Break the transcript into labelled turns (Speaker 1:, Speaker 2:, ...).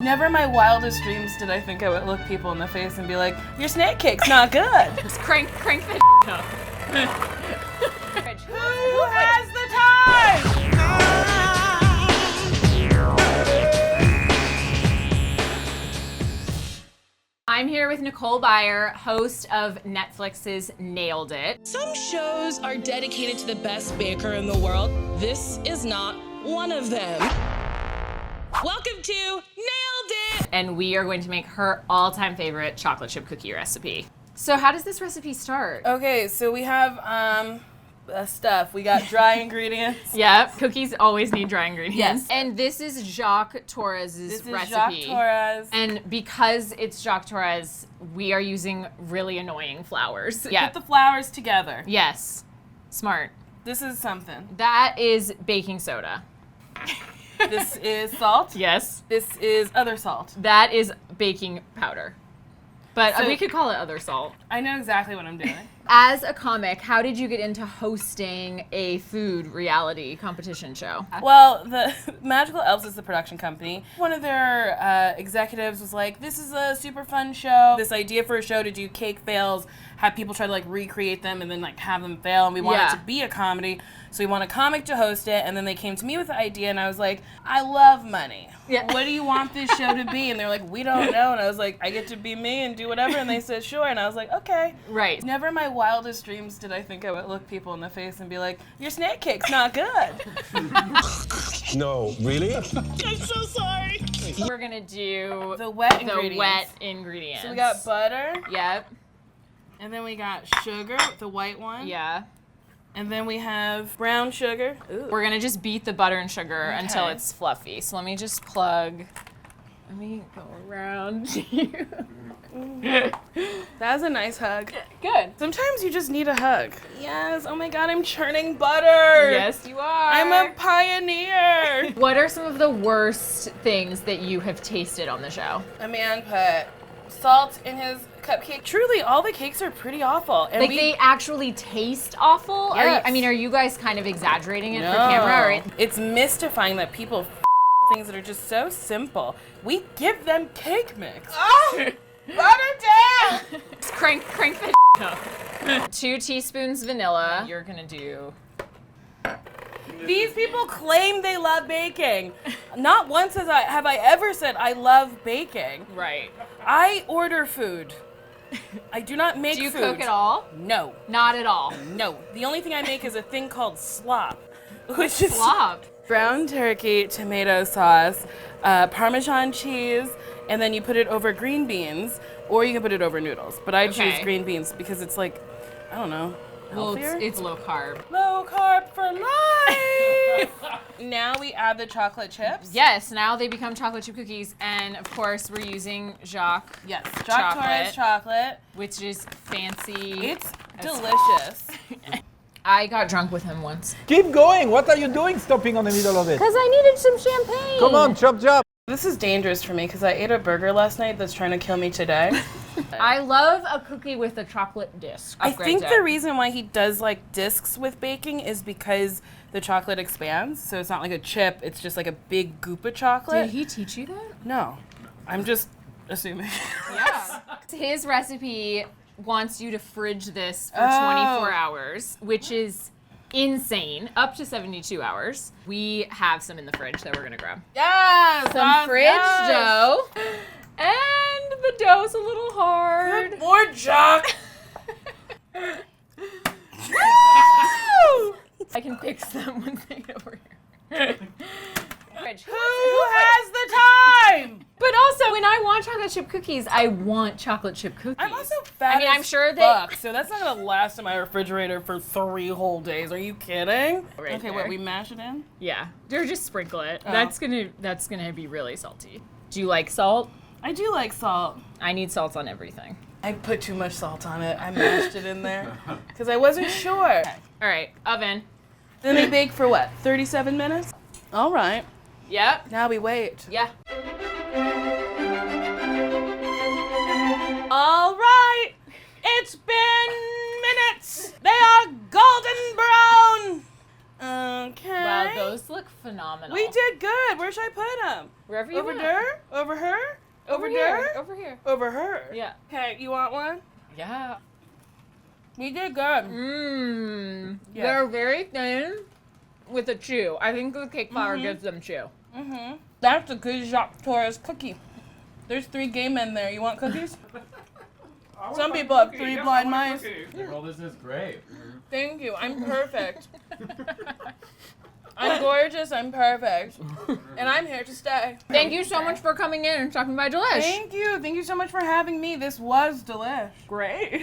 Speaker 1: Never in my wildest dreams did I think I would look people in the face and be like, your snake cake's not good.
Speaker 2: Just crank the up.
Speaker 1: Who has the time?
Speaker 2: I'm here with Nicole Byer, host of Netflix's Nailed It.
Speaker 3: Some shows are dedicated to the best baker in the world. This is not one of them. Welcome to Nailed It!
Speaker 2: And we are going to make her all-time favorite chocolate chip cookie recipe. So how does this recipe start?
Speaker 1: Okay, so we have stuff. We got dry ingredients.
Speaker 2: Yep, cookies always need dry ingredients.
Speaker 1: Yes.
Speaker 2: And this is Jacques Torres's recipe.
Speaker 1: This is Jacques Torres.
Speaker 2: And because it's Jacques Torres, we are using really annoying flours.
Speaker 1: Put the flours together.
Speaker 2: Yes. Smart.
Speaker 1: This is something.
Speaker 2: That is baking soda.
Speaker 1: This is salt.
Speaker 2: Yes.
Speaker 1: This is other salt.
Speaker 2: That is baking powder. But
Speaker 1: So-
Speaker 2: we could call it other salt.
Speaker 1: I know exactly what I'm doing.
Speaker 2: As a comic, how did you get into hosting a food reality competition show?
Speaker 1: Well, the Magical Elves is the production company. One of their executives was like, this is a super fun show. This idea for a show to do cake fails, have people try to like recreate them and then like have them fail. And we want it to be a comedy. So we want a comic to host it. And then they came to me with the idea and I was like, I love money.
Speaker 2: Yeah.
Speaker 1: What do you want this show to be? And they're like, we don't know. And I was like, I get to be me and do whatever. And they said, sure. And I was like, okay.
Speaker 2: Right.
Speaker 1: Never in my wildest dreams did I think I would look people in the face and be like, your snake cake's not good.
Speaker 4: No, really?
Speaker 3: I'm so sorry.
Speaker 2: We're gonna do
Speaker 1: The wet ingredients.
Speaker 2: ingredients.
Speaker 1: So we got butter,
Speaker 2: Yep.
Speaker 1: and then we got sugar, the white one.
Speaker 2: Yeah.
Speaker 1: And then we have brown sugar. Ooh.
Speaker 2: We're gonna just beat the butter and sugar until
Speaker 1: Okay.
Speaker 2: it's fluffy. So let me just plug. Let me go around you.
Speaker 1: That was a nice hug.
Speaker 2: Good.
Speaker 1: Sometimes you just need a hug. Yes, oh my god, I'm churning butter.
Speaker 2: Yes, you are.
Speaker 1: I'm a pioneer.
Speaker 2: What are some of the worst things that you have tasted on the show?
Speaker 1: A man put salt in his cupcake. Truly, all the cakes are pretty awful. And
Speaker 2: Like they actually taste awful?
Speaker 1: Yes.
Speaker 2: Are you guys kind of exaggerating it
Speaker 1: No.
Speaker 2: for camera? Or
Speaker 1: It's mystifying that people things that are just so simple. We give them cake mix. Oh, butter down.
Speaker 2: Just crank the up. 2 teaspoons vanilla. You're gonna do.
Speaker 1: These people claim they love baking. Not once have I ever said I love baking.
Speaker 2: Right.
Speaker 1: I order food. I do not make
Speaker 2: Do you
Speaker 1: food.
Speaker 2: cook at all?
Speaker 1: No.
Speaker 2: Not at all.
Speaker 1: No. The only thing I make is a thing called slop, which is
Speaker 2: Flop.
Speaker 1: brown turkey, tomato sauce, Parmesan cheese, and then you put it over green beans, or you can put it over noodles. But I choose
Speaker 2: Okay.
Speaker 1: green beans because it's like, I don't know,
Speaker 2: Well,
Speaker 1: healthier?
Speaker 2: it's low carb.
Speaker 1: Low carb for life! Now we add the chocolate chips.
Speaker 2: Yes, now they become chocolate chip cookies, and of course we're using Jacques,
Speaker 1: Yes, Jacques Torres chocolate.
Speaker 2: which is fancy.
Speaker 1: It's delicious.
Speaker 2: I got drunk with him once.
Speaker 5: Keep going. What are you doing stopping on the middle of it?
Speaker 2: Because I needed some champagne.
Speaker 5: Come on, chop chop.
Speaker 1: This is dangerous for me because I ate a burger last night that's trying to kill me today.
Speaker 2: I love a cookie with a chocolate disc.
Speaker 1: I think the reason why he does like discs with baking is because the chocolate expands. So it's not like a chip, it's just like a big goop of chocolate.
Speaker 2: Did he teach you that?
Speaker 1: No, I'm just assuming.
Speaker 2: Yeah. His recipe wants you to fridge this for
Speaker 1: Oh.
Speaker 2: 24 hours, which is insane. Up to 72 hours. We have some in the fridge that we're gonna grab.
Speaker 1: Yes!
Speaker 2: Some fridge dough. And the dough's a little hard.
Speaker 1: Good Lord, Jacques!
Speaker 2: I can fix them once they get over here. Fridge.
Speaker 1: Who has the time?
Speaker 2: But also, when I want chocolate chip cookies, I want chocolate chip cookies.
Speaker 1: I'm also fat
Speaker 2: I mean,
Speaker 1: as
Speaker 2: I'm sure they-
Speaker 1: fuck, so that's not gonna last in my refrigerator for 3 whole days. Are you kidding?
Speaker 2: Right
Speaker 1: Okay,
Speaker 2: there.
Speaker 1: what, we mash it in?
Speaker 2: Yeah, or just sprinkle it.
Speaker 1: Oh.
Speaker 2: That's gonna be really salty. Do you like salt?
Speaker 1: I do like salt.
Speaker 2: I need salt on everything.
Speaker 1: I put too much salt on it. I mashed it in there because I wasn't sure.
Speaker 2: All right, oven.
Speaker 1: Then they bake for what, 37 minutes? All right.
Speaker 2: Yep.
Speaker 1: Now we wait.
Speaker 2: Yeah.
Speaker 1: All right. It's been minutes. They are golden brown. Okay.
Speaker 2: Wow, those look phenomenal.
Speaker 1: We did good. Where should I put them?
Speaker 2: Wherever you
Speaker 1: Over
Speaker 2: want.
Speaker 1: there? Over her? Over there?
Speaker 2: Over here.
Speaker 1: Over her?
Speaker 2: Yeah.
Speaker 1: Okay, you want one?
Speaker 2: Yeah.
Speaker 1: We did good.
Speaker 2: Mmm.
Speaker 1: Yes.
Speaker 2: They're very thin with a chew. I think the cake flour gives them chew.
Speaker 1: Mm-hmm. That's a good Jacques Torres cookie. There's 3 gay men there. You want cookies? Some people have 3 blind mice.
Speaker 5: Well, this is great.
Speaker 1: Thank you. I'm perfect. I'm gorgeous. I'm perfect. And I'm here to stay.
Speaker 2: Thank you so much for coming in and talking about Delish.
Speaker 1: Thank you. Thank you so much for having me. This was Delish.
Speaker 2: Great.